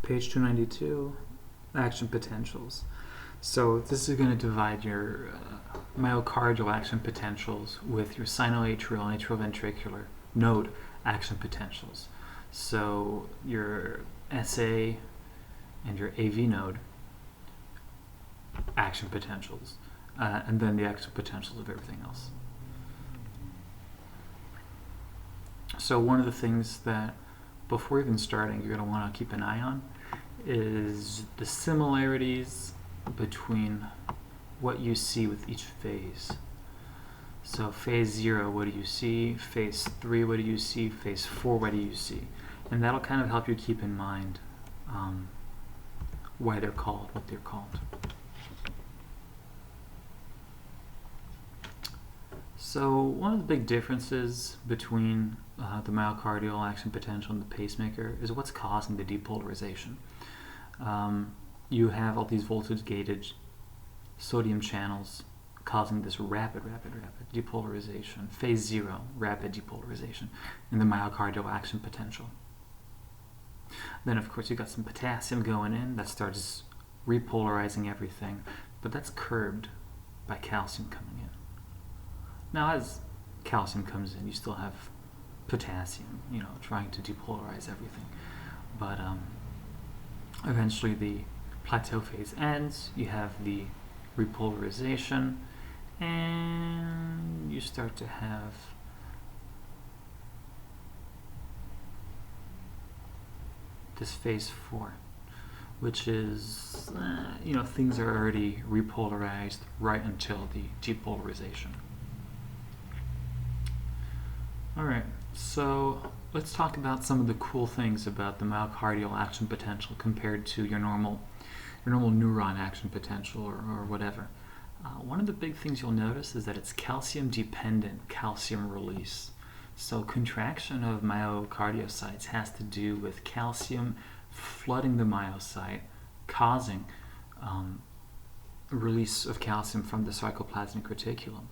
Page 292, action potentials. So this is going to divide your myocardial action potentials with your sinoatrial and atrioventricular node action potentials. So your SA and your AV node action potentials, and then the action potentials of everything else. So one of the things that before even starting you're going to want to keep an eye on is the similarities between what you see with each phase. So phase 0, what do you see? Phase 3, what do you see? Phase 4, what do you see? And that'll kind of help you keep in mind why they're called what they're called. So one of the big differences between the myocardial action potential and the pacemaker is what's causing the depolarization. You have all these voltage-gated sodium channels causing this rapid depolarization, phase 0, rapid depolarization in the myocardial action potential. Then of course you got some potassium going in that starts repolarizing everything, but that's curbed by calcium coming in. Now as calcium comes in, you still have potassium, trying to depolarize everything. But eventually the plateau phase ends, you have the repolarization, and you start to have this phase 4, which is, things are already repolarized right until the depolarization. Alright, so let's talk about some of the cool things about the myocardial action potential compared to your normal neuron action potential or whatever. One of the big things you'll notice is that it's calcium-dependent calcium release. So contraction of myocardiocytes has to do with calcium flooding the myocyte, causing release of calcium from the sarcoplasmic reticulum,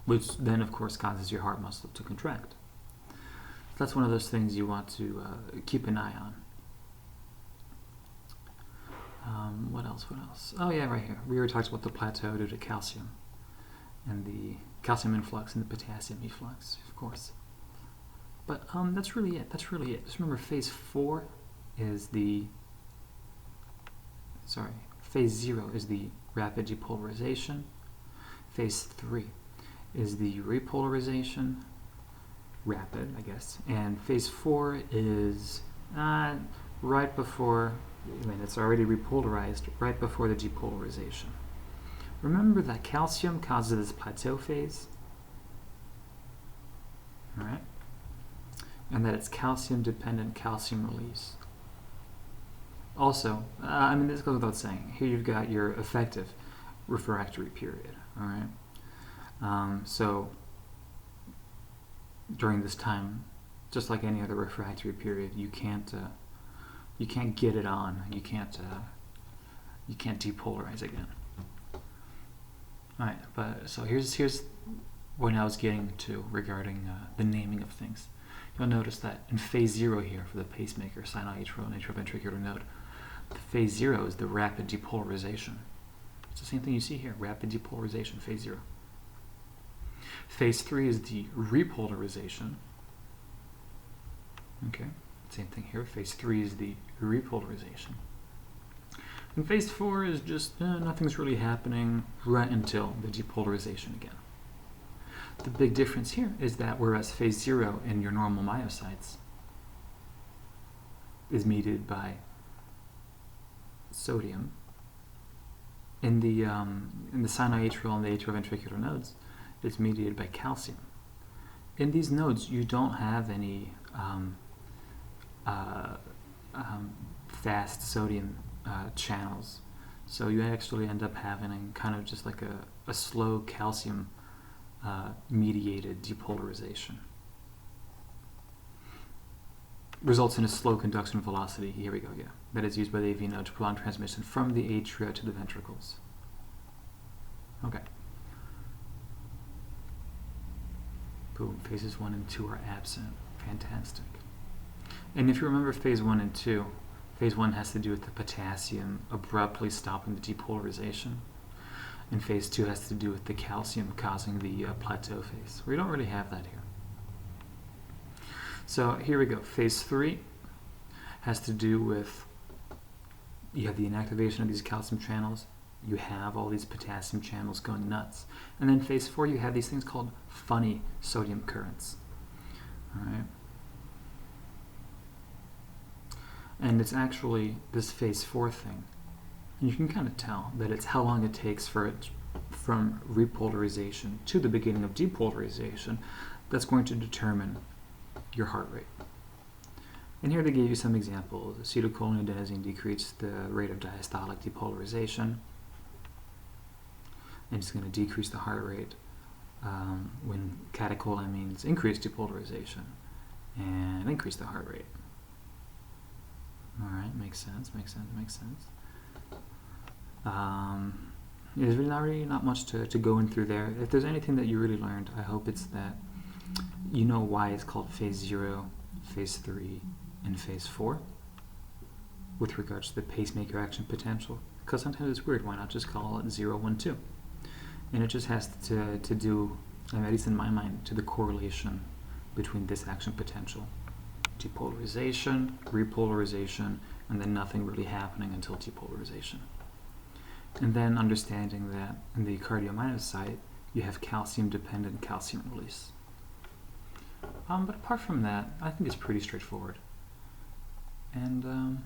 which then of course causes your heart muscle to contract. So that's one of those things you want to keep an eye on. What else? Oh yeah, right here. We already talked about the plateau due to calcium and the calcium influx and the potassium efflux, of course. But that's really it. Just remember, phase 4 is phase 0 is the rapid depolarization. Phase 3 is the repolarization, rapid, I guess. And phase 4 is right before, it's already repolarized, right before the depolarization. Remember that calcium causes this plateau phase, alright? And that it's calcium-dependent calcium release. Also, this goes without saying, here you've got your effective refractory period, alright? So, during this time, just like any other refractory period, you can't get it on. You can't depolarize again. All right, but so here's what I was getting to regarding the naming of things. You'll notice that in phase 0 here for the pacemaker, sinoatrial and atrioventricular node, the phase 0 is the rapid depolarization. It's the same thing you see here, rapid depolarization, phase 0. Phase 3 is the repolarization. Okay, same thing here. Phase 3 is the repolarization. And phase 4 is just nothing's really happening right until the depolarization again. The big difference here is that whereas phase 0 in your normal myocytes is mediated by sodium, in the sinoatrial and the atrioventricular nodes, it's mediated by calcium. In these nodes, you don't have any fast sodium channels, so you actually end up having kind of just like a slow calcium mediated depolarization. Results in a slow conduction velocity, here we go, yeah, that is used by the AV node to prolong transmission from the atria to the ventricles. Okay. Boom, phases 1 and 2 are absent. Fantastic. And if you remember phase 1 and 2, Phase 1 has to do with the potassium abruptly stopping the depolarization. And phase 2 has to do with the calcium causing the plateau phase. We don't really have that here. So here we go. Phase 3 has to do with, you have the inactivation of these calcium channels, you have all these potassium channels going nuts. And then phase 4, you have these things called funny sodium currents. All right. And it's actually this phase 4 thing. And you can kind of tell that it's how long it takes for it from repolarization to the beginning of depolarization that's going to determine your heart rate. And here they gave you some examples. Acetylcholineadenosine decreased the rate of diastolic depolarization, and it's going to decrease the heart rate when catecholamines increase depolarization and increase the heart rate. All right, makes sense, makes sense, makes sense. There's really not much to go in through there. If there's anything that you really learned, I hope it's that you know why it's called phase 0, phase 3, and phase 4 with regards to the pacemaker action potential. Because sometimes it's weird, why not just call it 0, 1, 2? And it just has to do, at least in my mind, to the correlation between this action potential. Depolarization, repolarization, and then nothing really happening until depolarization. And then understanding that in the cardiomyocyte, you have calcium-dependent calcium release. But apart from that, I think it's pretty straightforward. And